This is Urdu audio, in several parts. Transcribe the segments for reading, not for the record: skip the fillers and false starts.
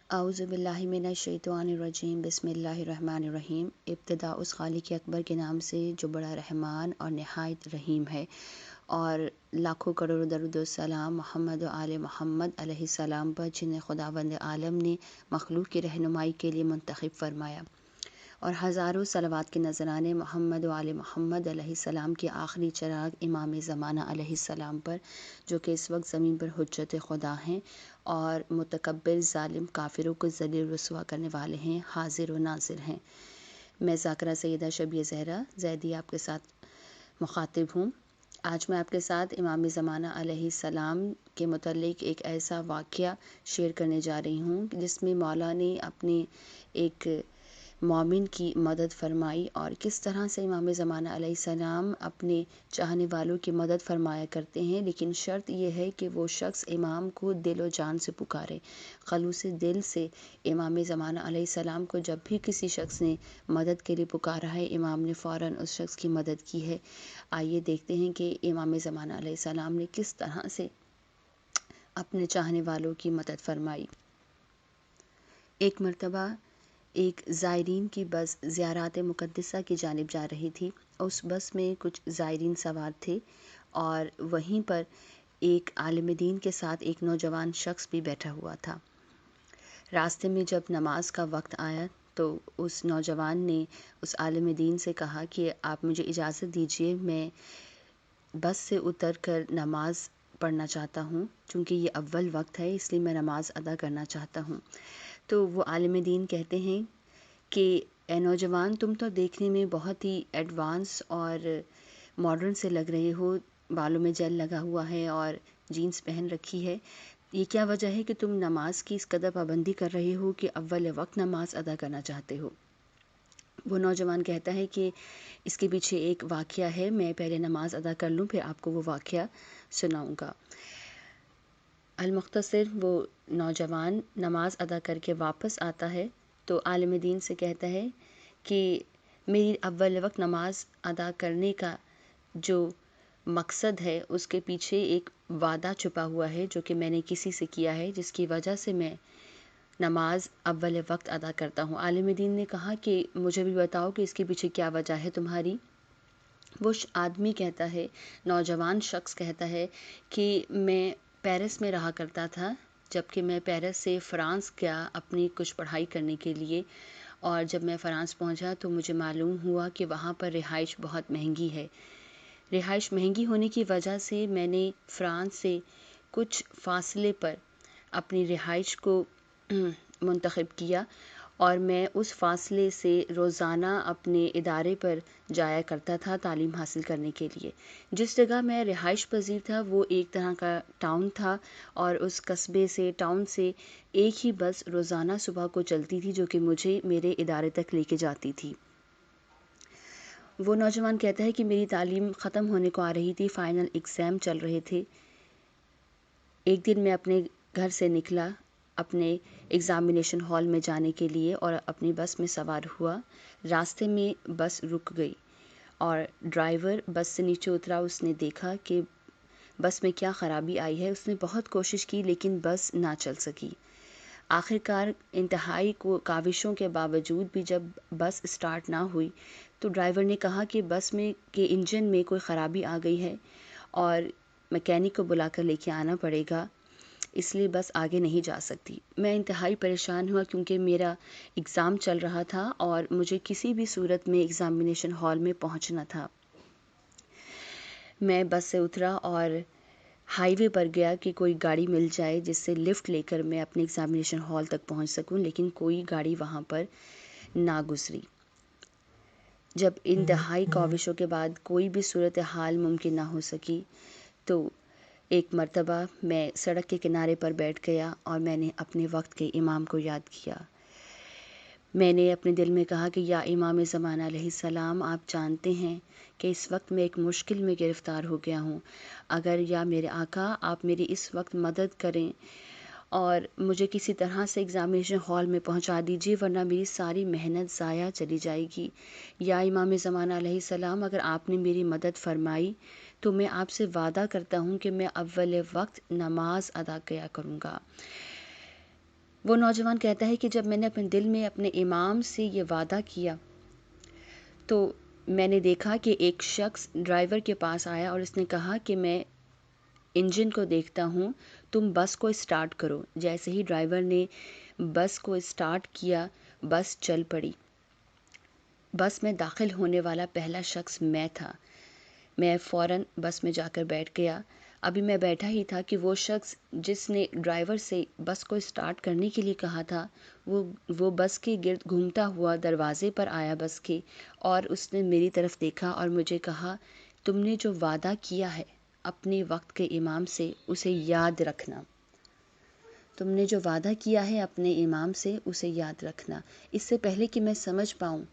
اعوذ باللہ من الشیطان الرجیم بسم اللہ الرحمن الرحیم۔ ابتدا اس خالق اکبر کے نام سے جو بڑا رحمان اور نہایت رحیم ہے، اور لاکھوں کروڑوں درود و سلام محمد و آل محمد علیہ السلام پر، جنہیں خداوند عالم نے مخلوق کی رہنمائی کے لیے منتخب فرمایا، اور ہزاروں صلوات کے نذرانے محمد و آل محمد علیہ السلام کے آخری چراغ امام زمانہ علیہ السلام پر، جو کہ اس وقت زمین پر حجت خدا ہیں اور متکبر ظالم کافروں کو ذلیل رسوا کرنے والے ہیں، حاضر و ناظر ہیں۔ میں ذاکرہ سیدہ شبیہ زہرا زیدی آپ کے ساتھ مخاطب ہوں۔ آج میں آپ کے ساتھ امام زمانہ علیہ السلام کے متعلق ایک ایسا واقعہ شیئر کرنے جا رہی ہوں جس میں مولا نے اپنے ایک مومن کی مدد فرمائی، اور کس طرح سے امام زمانہ علیہ السلام اپنے چاہنے والوں کی مدد فرمایا کرتے ہیں، لیکن شرط یہ ہے کہ وہ شخص امام کو دل و جان سے پکارے، خلوص دل سے۔ امام زمانہ علیہ السلام کو جب بھی کسی شخص نے مدد کے لیے پکارا ہے، امام نے فوراً اس شخص کی مدد کی ہے۔ آئیے دیکھتے ہیں کہ امام زمانہ علیہ السلام نے کس طرح سے اپنے چاہنے والوں کی مدد فرمائی۔ ایک مرتبہ ایک زائرین کی بس زیارات مقدسہ کی جانب جا رہی تھی۔ اس بس میں کچھ زائرین سوار تھے، اور وہیں پر ایک عالم دین کے ساتھ ایک نوجوان شخص بھی بیٹھا ہوا تھا۔ راستے میں جب نماز کا وقت آیا تو اس نوجوان نے اس عالم دین سے کہا کہ آپ مجھے اجازت دیجیے، میں بس سے اتر کر نماز پڑھنا چاہتا ہوں، چونکہ یہ اول وقت ہے اس لیے میں نماز ادا کرنا چاہتا ہوں۔ تو وہ عالم دین کہتے ہیں کہ اے نوجوان، تم تو دیکھنے میں بہت ہی ایڈوانس اور ماڈرن سے لگ رہے ہو، بالوں میں جیل لگا ہوا ہے اور جینس پہن رکھی ہے، یہ کیا وجہ ہے کہ تم نماز کی اس قدر پابندی کر رہے ہو کہ اول وقت نماز ادا کرنا چاہتے ہو؟ وہ نوجوان کہتا ہے کہ اس کے پیچھے ایک واقعہ ہے، میں پہلے نماز ادا کر لوں پھر آپ کو وہ واقعہ سناؤں گا۔ المختصر، وہ نوجوان نماز ادا کر کے واپس آتا ہے تو عالم دین سے کہتا ہے کہ میری اول وقت نماز ادا کرنے کا جو مقصد ہے اس کے پیچھے ایک وعدہ چھپا ہوا ہے جو کہ میں نے کسی سے کیا ہے، جس کی وجہ سے میں نماز اول وقت ادا کرتا ہوں۔ عالم دین نے کہا کہ مجھے بھی بتاؤ کہ اس کے پیچھے کیا وجہ ہے تمہاری۔ وہ آدمی کہتا ہے، نوجوان شخص کہتا ہے کہ میں پیرس میں رہا کرتا تھا، جبکہ میں پیرس سے فرانس گیا اپنی کچھ پڑھائی کرنے کے لیے، اور جب میں فرانس پہنچا تو مجھے معلوم ہوا کہ وہاں پر رہائش بہت مہنگی ہے۔ رہائش مہنگی ہونے کی وجہ سے میں نے فرانس سے کچھ فاصلے پر اپنی رہائش کو منتخب کیا، اور میں اس فاصلے سے روزانہ اپنے ادارے پر جایا کرتا تھا تعلیم حاصل کرنے کے لیے۔ جس جگہ میں رہائش پذیر تھا وہ ایک طرح کا ٹاؤن تھا، اور اس قصبے سے، ٹاؤن سے ایک ہی بس روزانہ صبح کو چلتی تھی جو کہ مجھے میرے ادارے تک لے کے جاتی تھی۔ وہ نوجوان کہتا ہے کہ میری تعلیم ختم ہونے کو آ رہی تھی، فائنل ایگزام چل رہے تھے۔ ایک دن میں اپنے گھر سے نکلا اپنے ایگزامینیشن ہال میں جانے کے لیے، اور اپنی بس میں سوار ہوا۔ راستے میں بس رک گئی اور ڈرائیور بس سے نیچے اترا۔ اس نے دیکھا کہ بس میں کیا خرابی آئی ہے۔ اس نے بہت کوشش کی لیکن بس نہ چل سکی۔ آخرکار انتہائی کاوشوں کے باوجود بھی جب بس اسٹارٹ نہ ہوئی تو ڈرائیور نے کہا کہ بس میں کے انجن میں کوئی خرابی آ گئی ہے اور میکینک کو بلا کر لے کے آنا پڑے گا، اس لیے بس آگے نہیں جا سکتی۔ میں انتہائی پریشان ہوا کیونکہ میرا ایگزام چل رہا تھا اور مجھے کسی بھی صورت میں ایگزامینیشن ہال میں پہنچنا تھا۔ میں بس سے اترا اور ہائی وے پر گیا کہ کوئی گاڑی مل جائے جس سے لفٹ لے کر میں اپنے ایگزامینیشن ہال تک پہنچ سکوں، لیکن کوئی گاڑی وہاں پر نہ گزری۔ جب انتہائی کاوشوں کے بعد کوئی بھی صورتحال ممکن نہ ہو سکی تو ایک مرتبہ میں سڑک کے کنارے پر بیٹھ گیا اور میں نے اپنے وقت کے امام کو یاد کیا۔ میں نے اپنے دل میں کہا کہ یا امام زمانہ علیہ السلام، آپ جانتے ہیں کہ اس وقت میں ایک مشکل میں گرفتار ہو گیا ہوں، اگر یا میرے آقا آپ میری اس وقت مدد کریں اور مجھے کسی طرح سے ایگزامینیشن ہال میں پہنچا دیجیے، ورنہ میری ساری محنت ضائع چلی جائے گی۔ یا امام زمانہ علیہ السلام، اگر آپ نے میری مدد فرمائی تو میں آپ سے وعدہ کرتا ہوں کہ میں اول وقت نماز ادا کیا کروں گا۔ وہ نوجوان کہتا ہے کہ جب میں نے اپنے دل میں اپنے امام سے یہ وعدہ کیا تو میں نے دیکھا کہ ایک شخص ڈرائیور کے پاس آیا اور اس نے کہا کہ میں انجن کو دیکھتا ہوں، تم بس کو اسٹارٹ کرو۔ جیسے ہی ڈرائیور نے بس کو اسٹارٹ کیا، بس چل پڑی۔ بس میں داخل ہونے والا پہلا شخص میں تھا۔ میں فوراً بس میں جا کر بیٹھ گیا۔ ابھی میں بیٹھا ہی تھا کہ وہ شخص جس نے ڈرائیور سے بس کو اسٹارٹ کرنے کے لیے کہا تھا، وہ بس کے گرد گھومتا ہوا دروازے پر آیا بس کے، اور اس نے میری طرف دیکھا اور مجھے کہا، تم نے جو وعدہ کیا ہے اپنے وقت کے امام سے اسے یاد رکھنا۔ تم نے جو وعدہ کیا ہے اپنے امام سے اسے یاد رکھنا۔ اس سے پہلے کہ میں سمجھ پاؤں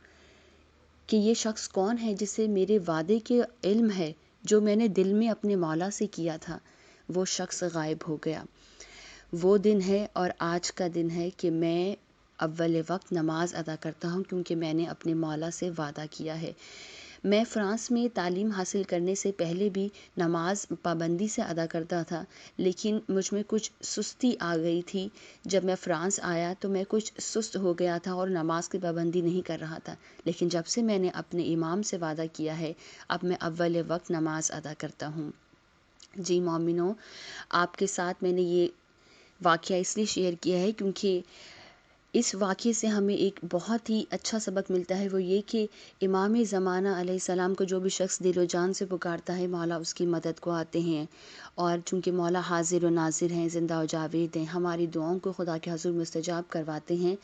کہ یہ شخص کون ہے جسے میرے وعدے کے علم ہے جو میں نے دل میں اپنے مولا سے کیا تھا، وہ شخص غائب ہو گیا۔ وہ دن ہے اور آج کا دن ہے کہ میں اول وقت نماز ادا کرتا ہوں کیونکہ میں نے اپنے مولا سے وعدہ کیا ہے۔ میں فرانس میں تعلیم حاصل کرنے سے پہلے بھی نماز پابندی سے ادا کرتا تھا، لیکن مجھ میں کچھ سستی آ گئی تھی۔ جب میں فرانس آیا تو میں کچھ سست ہو گیا تھا اور نماز کی پابندی نہیں کر رہا تھا، لیکن جب سے میں نے اپنے امام سے وعدہ کیا ہے اب میں اول وقت نماز ادا کرتا ہوں۔ جی مومنوں، آپ کے ساتھ میں نے یہ واقعہ اس لیے شیئر کیا ہے کیونکہ اس واقعے سے ہمیں ایک بہت ہی اچھا سبق ملتا ہے، وہ یہ کہ امام زمانہ علیہ السلام کو جو بھی شخص دل و جان سے پکارتا ہے مولا اس کی مدد کو آتے ہیں، اور چونکہ مولا حاضر و ناظر ہیں، زندہ و جاوید ہیں، ہماری دعاؤں کو خدا کے حضور مستجاب کرواتے ہیں۔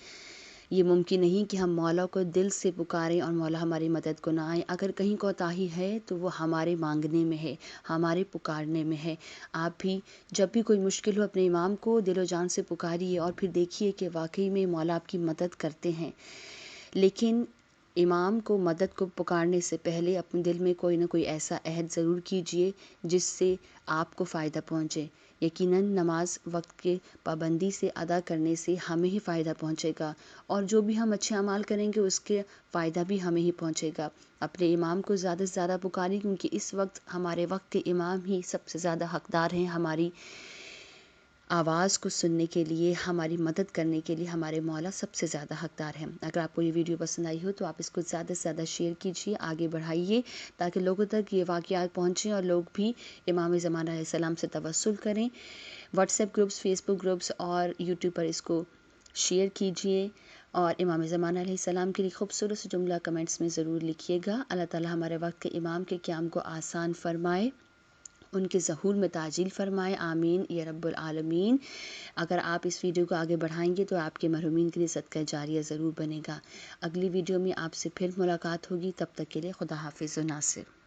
یہ ممکن نہیں کہ ہم مولا کو دل سے پکاریں اور مولا ہماری مدد کو نہ آئے۔ اگر کہیں کوتاہی ہے تو وہ ہمارے مانگنے میں ہے، ہمارے پکارنے میں ہے۔ آپ بھی جب بھی کوئی مشکل ہو اپنے امام کو دل و جان سے پکاریے اور پھر دیکھیے کہ واقعی میں مولا آپ کی مدد کرتے ہیں۔ لیکن امام کو مدد کو پکارنے سے پہلے اپنے دل میں کوئی نہ کوئی ایسا عہد ضرور کیجئے جس سے آپ کو فائدہ پہنچے۔ یقیناً نماز وقت کے پابندی سے ادا کرنے سے ہمیں ہی فائدہ پہنچے گا، اور جو بھی ہم اچھے اعمال کریں گے اس کے فائدہ بھی ہمیں ہی پہنچے گا۔ اپنے امام کو زیادہ سے زیادہ پکاریں کیونکہ اس وقت ہمارے وقت کے امام ہی سب سے زیادہ حقدار ہیں ہماری آواز کو سننے کے لیے، ہماری مدد کرنے کے لیے ہمارے مولا سب سے زیادہ حقدار ہیں۔ اگر آپ کو یہ ویڈیو پسند آئی ہو تو آپ اس کو زیادہ سے زیادہ شیئر کیجیے، آگے بڑھائیے تاکہ لوگوں تک یہ واقعات پہنچیں اور لوگ بھی امام زمانہ علیہ السلام سے توسل کریں۔ واٹس ایپ گروپس، فیس بک گروپس اور یوٹیوب پر اس کو شیئر کیجیے، اور امام زمانہ علیہ السلام کے لیے خوبصورت سے جملہ کمنٹس میں ضرور لکھیے گا۔ اللہ تعالی ہمارے وقت کے امام کے قیام کو آسان فرمائے، ان کے ظہور میں تعجیل فرمائے، آمین یا رب العالمین۔ اگر آپ اس ویڈیو کو آگے بڑھائیں گے تو آپ کے مرحومین کے لیے صدقہ جاریہ ضرور بنے گا۔ اگلی ویڈیو میں آپ سے پھر ملاقات ہوگی، تب تک کے لیے خدا حافظ و ناصر۔